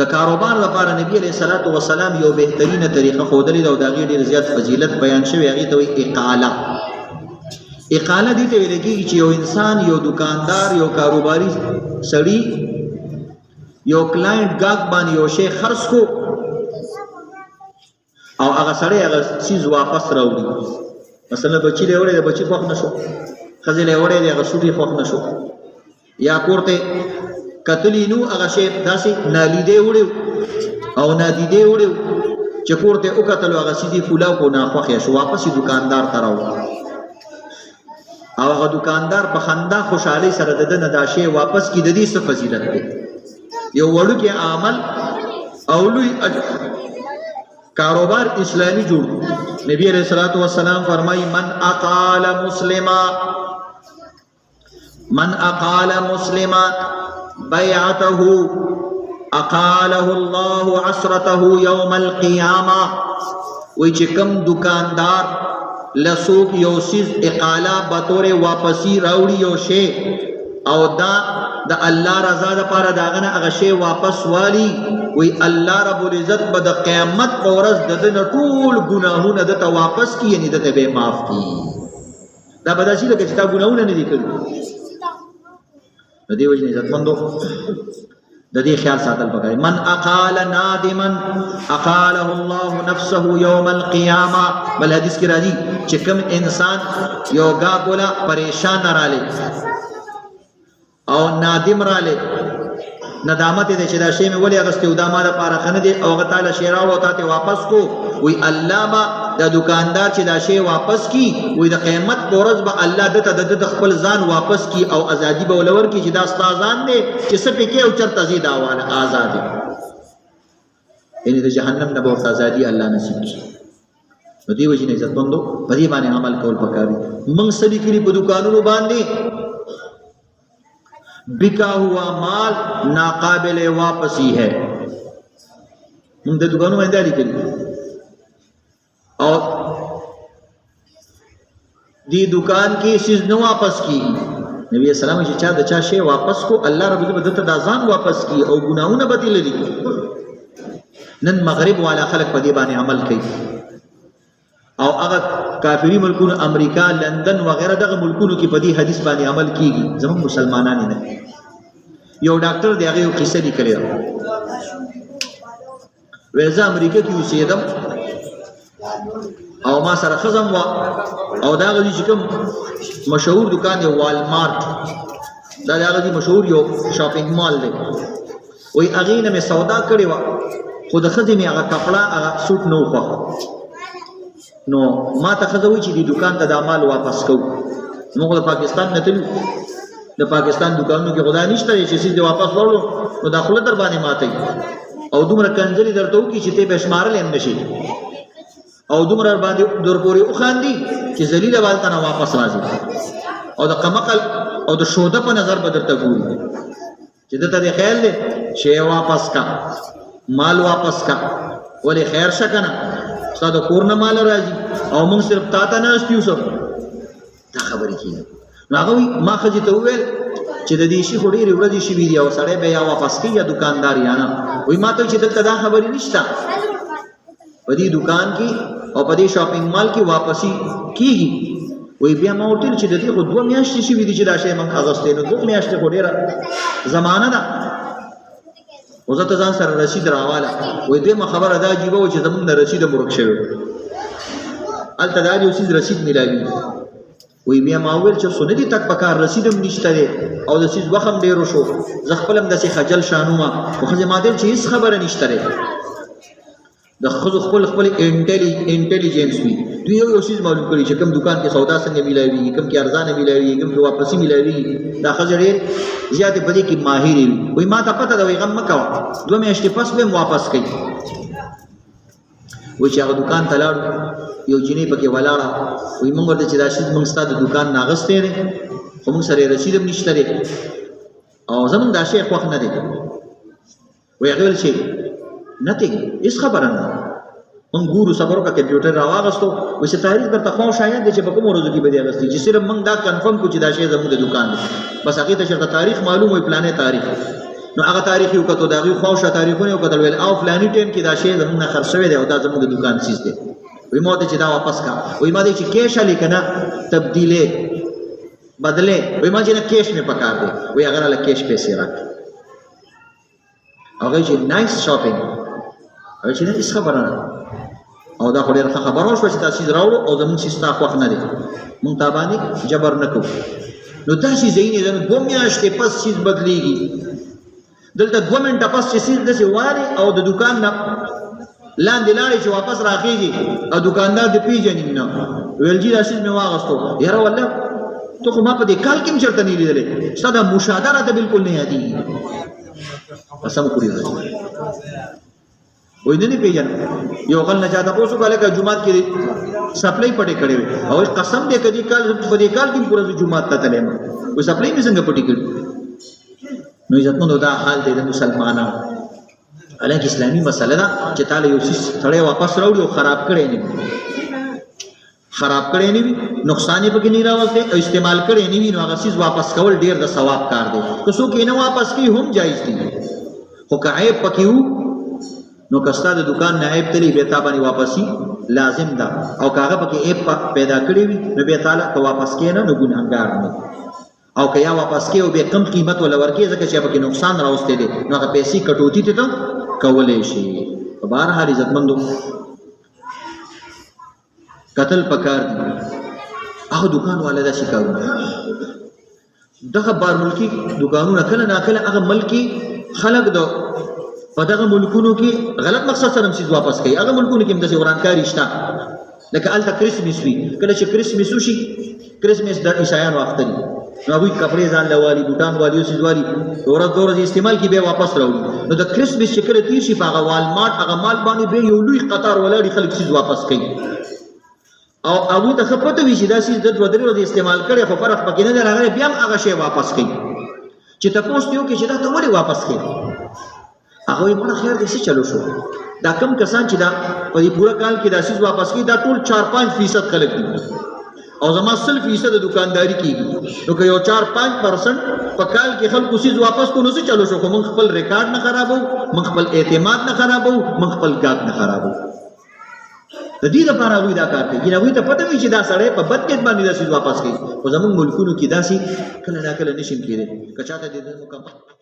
د کاروبار لپاره نبی علیہ الصلوۃ والسلام یو بهترینه طریقه خودلې دا د غیر زیات فضیلت بیان شوی هغه ته وی اقاله. اقاله دي ته ویل کېږي چې یو انسان یو دکاندار یو کاروباري سړی یو کلاینټ ګاګ باندې یو شی خرڅ کو او هغه سړی هغه چیز واپس راوړي. مثلا بچی له وړي د بچی خوښ نشو، خځې له وړي د غسوټي خوښ نشو، یا کوړته کتلی نو هغه شی داسې نالیدې وړي او نادیدې وړي چې کوړته او کتلو هغه سیدی فولاو کو نه خوښ شو، واپس دکاندار ته راوړي او هغه دکاندار په خندا خوشحالي سره د دا شی واپس کی د دې څه فضیلت دی. یو وړو کې عمل او لوی کاروبار اسلامی جوړ. نبی علیہ الصلوۃ والسلام فرمای من اقال مسلما بیعته اقاله الله عسرته یوم القیامه. وی چې کم دکاندار لسوک یو سیز اقاله بطور واپسی راوړي یو شی او دا د الله رضا لپاره داغه هغه شی واپس والی، وی الله رب العزت به د قیامت په ورځ د ټول ګناهونه دته واپس کی، یعنی دته به معاف کی. دا به داسې لکه چې تا ګناهونه نه دي کړي. د دې وجه عزت مندو د دې خیال ساتل پکای. من اقال نادما اقاله الله نفسه يوم القيامه. بل حدیث کې راځي چې کوم انسان یو گا کولا پریشان رااله او نادم رااله، ندامت دې چې دا شی مې ولې اغسته او دا ما لپاره خنه دي او غ تعالی شیرا او ته واپس کو، وی الله با د دکاندار چې دا شی واپس کی، وی د قیامت پورز به الله دته د خپل ځان واپس کی او ازادي به ولور کی چې دا استادان دي چې سپې کې او چرته زیاده واله آزادي، یعنی د جهنم نه به آزادي الله نصیب کی. نو دی وجه نه عزت مندو په دې باندې عمل کول پکاري. موږ سړي کړي په دکانونو باندې بکا ہوا مال ناقابل واپسی ہے. ہم دے دکانوں میں انداری کری اور دی دکان کی چیز نہ واپس کی. نبی السلام چې چا د چا شی واپس کو الله رب دې بدته د ځان واپس کی او ګناہونه به لري. نن مغرب والا خلق په دې باندې عمل کوي او هغه کافری ملکونو امریکا لندن وغیرہ دغه ملکونو کې په دې حدیث باندې عمل کیږي. زموږ مسلمانان نه. یو ډاکټر دی هغه یو قصه لیکلی وېزه امریکا کې اوسېدم او ما سره خزم وا او دا غوږی چې کوم مشهور دکان دی والمارت، دا هغه مشهور یو شاپینګ مال دی، وې هغه نه مې سودا کړې و خو د خزې مې هغه کپڑا هغه سوټ نو خو نو ما ته خزوي چې دی دکان ته د مال واپس کو. موږ د پاکستان نه تلو، د پاکستان دکانونو کې خدای نشته چې سیده واپس ورلو نو داخله در باندې ماته او دومره کنځلي درته وکي چې ته بشمارل هم نشي او دومره باندې در پورې او خاندي چې ذلیل والته نه واپس راځي او د قمقل او د شوده په نظر بدرته ګوري چې دته د خیال دی شی واپس کا، مال واپس کا، ولې خیر شکنه ستاسو کور نه مال راځي او موږ صرف تا ته نه استیو سو. دا خبرې کیږي. راغوي ما خځې ته وویل چې د دې شي خو ډېرې ورځې شوي دي او سړی به یا واپس کوي یا دکاندار یا نه. وایي ما ته چې دلته دا خبرې نشته، په دې دکان کې او په دې شاپینګ مال کې واپسي کیږي. وایي بیا ما ورته چې د دې خو 2 میاشتې شوي دي چې دا شی موږ اغوستی نو 2 میاشتې خو ډېره زمانه ده. خو زه ته ځان سره رسید راواله. وایي دویمه خبره دا عجیبه وه چې زموږ نه رسید مرک شوی هلته دا یو څیز رسید میلاوي. وی بیا ما ویل چې سنتي تک پکار رسیدم نشته دی او د سیس وخم ډیرو شو، زه خپلم داسې خجل شانومه خو ښځې ما دل چې هېڅ خبره نشته دی. د ښځو خپل انټیلیجنس وي، دوی یو سیز معلوم کړي چې کوم دکان کې سودا څنګه میلاوي، کوم کې ارزانه میلاوي، کوم کې واپسي میلاوي. دا ښځې ډېر زیاتې په دې کې ماهرې وي. وایي ما ته پته ده، وایي غم مه کوه 2 میاشتې پس به م واپس کوي. وایي چې هغه دکان ته لاړو، یو جنې پکې ولاړه. وایي موږ ورته چې دا شی موږ ستا د دکان نه اخیستی دی خو موږ سره یې رسید هم نشته دی او زموږ دا شی خوښ نه دی. وایي هغې ویل چې نتینګ، هېڅ خبره نه، موږ ګورو صبر وکړه. کمپیوټر راواغستو، وایي چې تاریخ درته خوا شاید دی چې په کومو ورځو کې به دې اخیستی، چې صرف موږ دا کنفرم کړو چې دا شی زموږ د دکان دی، بس هغې ته چېرته تاریخ معلوم وي، پلانې تاریخ. نو هغه تاریخ یو کتو دا غي خوښه تاریخونه یو کتل ویل او فلاني ټیم کې دا شی زمونږ خرڅ شوی دی او دا زمونږ د دکان چیز دی وی مو ته چې دا واپس کا وی ما دې چې کیش علی کنه تبدیله بدله وی ما چې نه کیش می پکار دی وی هغه له کیش پیسې راک هغه چې نایس شاپینګ هغه چې نه هیڅ خبره نه او دا خو ډېر خبره شو چې تاسو راوړو او زمونږ سیستا خوښ نه دی مونږ تابانه جبر نکو نو دا شي زینې د 2 میاشتې پس چیز بدلیږي دلته 2 منټه پس چې سیس دسي واري او د دکان نه لاندې لاړې چې واپس راخېږي او دکاندار دې پیژنې نه ویل جی دا شیز مې واغستو یاره والله ته خو ما په دې کال کې هم چېرته نه لیدلې ستا دا مشاهده راته بالکل نه یادېږي قسم خوري وای نه پیژنه یو غل نه چاته پوسو کاله کا جمعات کې سپلای پټې کړې وي او قسم دې کدي کال په دې کال کې پورا جمعات ته تلم وای سپلای مې څنګه پټې کړې نو عزتمنو دا حال دی د مسلمانانو الکه اسلامي مسله ده چې تعالی یو څه تړې واپس راوړي او خراب کړي نه نقصان یې پکې نه راوځي او استعمال کړي نه وي نو هغه چیز واپس کول ډیر د ثواب کار دی که څوک یې نه واپس کوي هم جایز دی خو که عیب پکې وو نو کستا د دکان نه عیب تلی به تا باندې واپسی لازم ده او کاغه پکې عیب پیدا کړی وي نو به تعالی که واپس کینې نه ګناهګار نه او که یا واپس کې او به کم قیمت ولا ورکې ځکه چې پکې نقصان راوستي دي نو هغه پیسې کټوتی ته کولې شي په بهر حال عزتمندو قتل پکار دي هغه دکان والا دا شکایت دغه بار ملکی دکانونه کله ناکله هغه ملکی خلق دو په دغه ملکونو کې غلط مقصد سره هم واپس کوي هغه ملکونو کې هم د ورانکاري شته لکه الته کرسمس وي کله چې کرسمس وشي کرسمس د عیسایانو وخت دی نو هغوی کپړې ځان له والي بوټان والي او څیز والي ورځ استعمال کې بیا واپس راوړي نو د کرسمس چې کله تیر شي په هغه والمارټ هغه مال باندې بیا یو لوی قطار ولاړي خلک څیز واپس کوي او هغوی ته ښه پته وي چې دا څیز د 2-3 ورځې استعمال کړی خو فرق پکې نه دی راغلی بیا هم هغه شی واپس کوي چې تپوس دې وکړي چې دا ته ولې واپس کوې هغه یې مړه خیر دې څه چلو شو دا کم کسان چې دا په دې پوره کال کې دا چیز واپس کوي دا ټول 4-5% خلک دي او زما 100% دکانداری کیږي نو که یو 4-5% په کال کې خلکو چیز واپس کو نو څه چلو شو خو موږ خپل ریکارډ نه خرابو موږ خپل اعتماد نه خرابو موږ خپل ګاګ نه خرابو د دې لپاره وی دا کار کوي نو ته پته وي چې دا سړی په بد نیت باندې دا چیز واپس کوي خو زموږ ملکونو کې داسې کله ناکله نشم کېدی که چاته دې مکمل